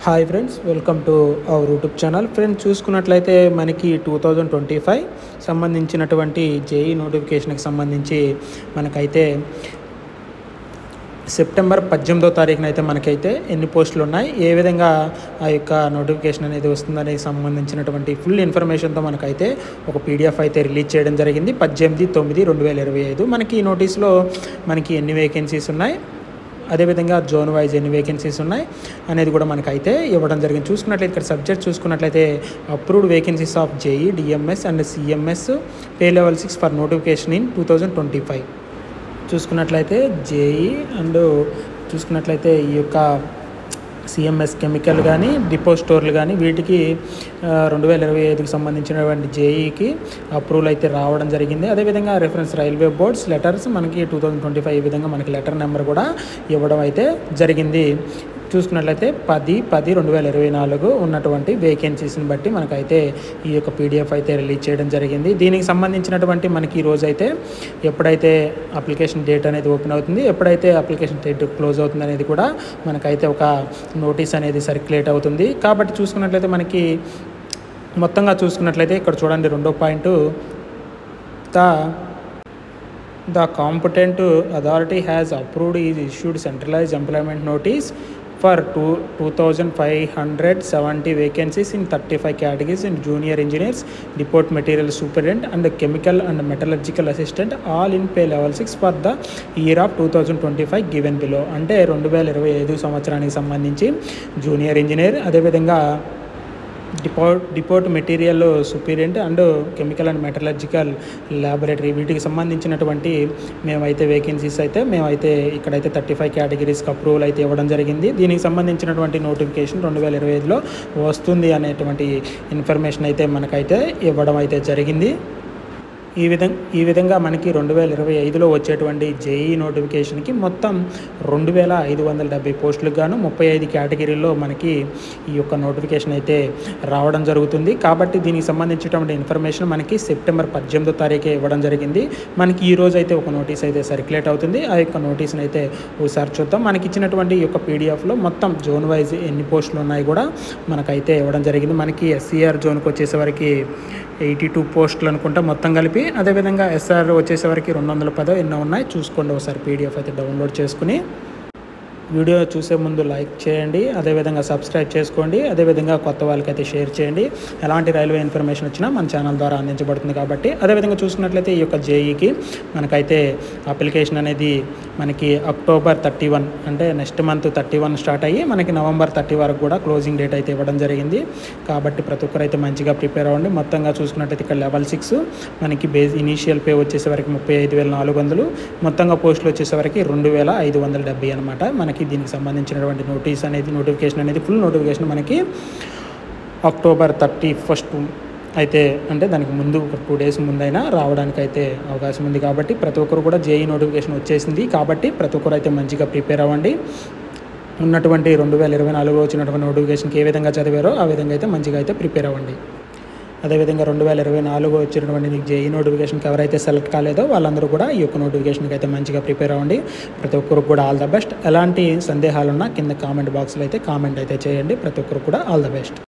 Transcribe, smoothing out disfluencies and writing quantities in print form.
Hi friends, welcome to our YouTube channel. Friends, చూసుకున్నట్లయితే మనకి 2025 సంబంధించినటువంటి జేఈ నోటిఫికేషన్కి సంబంధించి మనకైతే సెప్టెంబర్ 18వ తారీఖున అయితే మనకైతే ఎన్ని పోస్టులు ఉన్నాయి, ఏ విధంగా ఆ యొక్క నోటిఫికేషన్ అనేది వస్తుందనే సంబంధించినటువంటి ఫుల్ ఇన్ఫర్మేషన్తో మనకైతే ఒక పీడిఎఫ్ అయితే రిలీజ్ చేయడం జరిగింది 18/9/2025. మనకి ఈ నోటీస్లో మనకి ఎన్ని వేకెన్సీస్ ఉన్నాయి, అదేవిధంగా జోన్ వైజ్ ఎన్ని వేకెన్సీస్ ఉన్నాయి అనేది కూడా మనకైతే ఇవ్వడం జరిగింది. చూసుకున్నట్లయితే ఇక్కడ సబ్జెక్ట్ చూసుకున్నట్లయితే approved vacancies of JEE, DMs and CMS pay level 6 for notification in 2025. చూసుకున్నట్లయితే జేఈ అండ్ చూసుకున్నట్లయితే ఈ యొక్క సిఎంఎస్ కెమికల్ కానీ డిపో స్టోర్లు కానీ వీటికి 2025కి సంబంధించినటువంటి జేఈకి అప్రూవల్ అయితే రావడం జరిగింది. అదేవిధంగా రెఫరెన్స్ రైల్వే బోర్డ్స్ లెటర్స్ మనకి 2025 ఈ విధంగా మనకి లెటర్ నెంబర్ కూడా ఇవ్వడం అయితే జరిగింది. చూసుకున్నట్లయితే 10/10/2024 ఉన్నటువంటి వేకెన్సీస్ని బట్టి మనకైతే ఈ యొక్క పీడిఎఫ్ అయితే రిలీజ్ చేయడం జరిగింది. దీనికి సంబంధించినటువంటి మనకి ఈ రోజు అయితే ఎప్పుడైతే అప్లికేషన్ డేట్ అనేది ఓపెన్ అవుతుంది, ఎప్పుడైతే అప్లికేషన్ డేట్ క్లోజ్ అవుతుంది అనేది కూడా మనకైతే ఒక నోటీస్ అనేది సర్క్యులేట్ అవుతుంది. కాబట్టి చూసుకున్నట్లయితే మనకి మొత్తంగా చూసుకున్నట్లయితే ఇక్కడ చూడండి, రెండో point, the competent authority has approved is issued centralized employment notice for 2,570 vacancies in 35 categories in junior engineers, depot material superintendent and chemical and metallurgical assistant, all in pay level 6 for the year of 2025 given below. అంటే 2025 సంవత్సరానికి సంబంధించి junior engineer, అదేవిధంగా depot material superintendent and chemical and metallurgical laboratory వీటికి సంబంధించినటువంటి మేమైతే vacancies అయితే మేమైతే ఇక్కడైతే 35 కేటగిరీస్కి అప్రూవల్ అయితే ఇవ్వడం జరిగింది. దీనికి సంబంధించినటువంటి నోటిఫికేషన్ 2025లో వస్తుంది అనేటువంటి ఇన్ఫర్మేషన్ అయితే మనకైతే ఇవ్వడం అయితే జరిగింది. ఈ విధంగా మనకి 2025లో వచ్చేటువంటి జేఈ నోటిఫికేషన్కి మొత్తం 2,570 పోస్టులకు గాను 35 కేటగిరీల్లో మనకి ఈ యొక్క నోటిఫికేషన్ అయితే రావడం జరుగుతుంది. కాబట్టి దీనికి సంబంధించినటువంటి ఇన్ఫర్మేషన్ మనకి సెప్టెంబర్ 18వ తారీఖే ఇవ్వడం జరిగింది. మనకి ఈ రోజు అయితే ఒక నోటీస్ అయితే సర్క్యులేట్ అవుతుంది. ఆ యొక్క నోటీస్ని అయితే ఒకసారి చూద్దాం. మనకి ఇచ్చినటువంటి ఈ యొక్క పీడిఎఫ్లో మొత్తం జోన్ వైజ్ ఎన్ని పోస్టులు ఉన్నాయి కూడా మనకైతే ఇవ్వడం జరిగింది. మనకి ఎస్సీఆర్ జోన్కి వచ్చేసరికి 82 పోస్టులు అనుకుంటా మొత్తం కలిపి, అదేవిధంగా ఎస్ఆర్ వచ్చేసరికి 210 ఎన్నో ఉన్నాయి. చూసుకోండి ఒకసారి పీడిఎఫ్ అయితే డౌన్లోడ్ చేసుకుని. వీడియో చూసే ముందు లైక్ చేయండి, అదేవిధంగా సబ్స్క్రైబ్ చేసుకోండి, అదేవిధంగా కొత్త వాళ్ళకైతే షేర్ చేయండి. ఎలాంటి రైల్వే ఇన్ఫర్మేషన్ వచ్చినా మన ఛానల్ ద్వారా అందించబడుతుంది కాబట్టి. అదేవిధంగా చూసుకున్నట్లయితే ఈ యొక్క జేఈకి మనకైతే అప్లికేషన్ అనేది మనకి అక్టోబర్ 31 అంటే నెక్స్ట్ మంత్ 31 స్టార్ట్ అయ్యి మనకి నవంబర్ 30 వరకు కూడా క్లోజింగ్ డేట్ అయితే ఇవ్వడం జరిగింది. కాబట్టి ప్రతి ఒక్కరు అయితే మంచిగా ప్రిపేర్ అవ్వండి. మొత్తంగా చూసుకున్నట్లయితే ఇక్కడ లెవెల్ 6 మనకి బేస్ ఇనీషియల్ పే వచ్చేసరికి 35,400, మొత్తంగా పోస్టులు వచ్చేసరికి 2,570 అనమాట. మనకి దీనికి సంబంధించినటువంటి నోటిఫికేషన్ అనేది ఫుల్ నోటిఫికేషన్ మనకి అక్టోబర్ 31 అయితే అంటే దానికి ముందు ఒక 2 days ముందైనా రావడానికి అయితే అవకాశం ఉంది. కాబట్టి ప్రతి ఒక్కరు కూడా జేఈ నోటిఫికేషన్ వచ్చేసింది. కాబట్టి ప్రతి ఒక్కరు అయితే మంచిగా ప్రిపేర్ అవ్వండి. ఉన్నటువంటి 2024లో వచ్చినటువంటి నోటిఫికేషన్కి ఏ విధంగా చదివారో ఆ విధంగా అయితే మంచిగా అయితే ప్రిపేర్ అవ్వండి. అదేవిధంగా 2024 వచ్చినటువంటి జేఈ నోటిఫికేషన్కి ఎవరైతే సెలెక్ట్ కాలేదో వాళ్ళందరూ కూడా ఈ యొక్క నోటిఫికేషన్కి అయితే మంచిగా ప్రిపేర్ అవ్వండి. ప్రతి ఒక్కరు కూడా ఆల్ ద బెస్ట్. ఎలాంటి సందేహాలున్నా కింద కామెంట్ బాక్స్లో అయితే కామెంట్ అయితే చేయండి. ప్రతి ఒక్కరు కూడా ఆల్ ద బెస్ట్.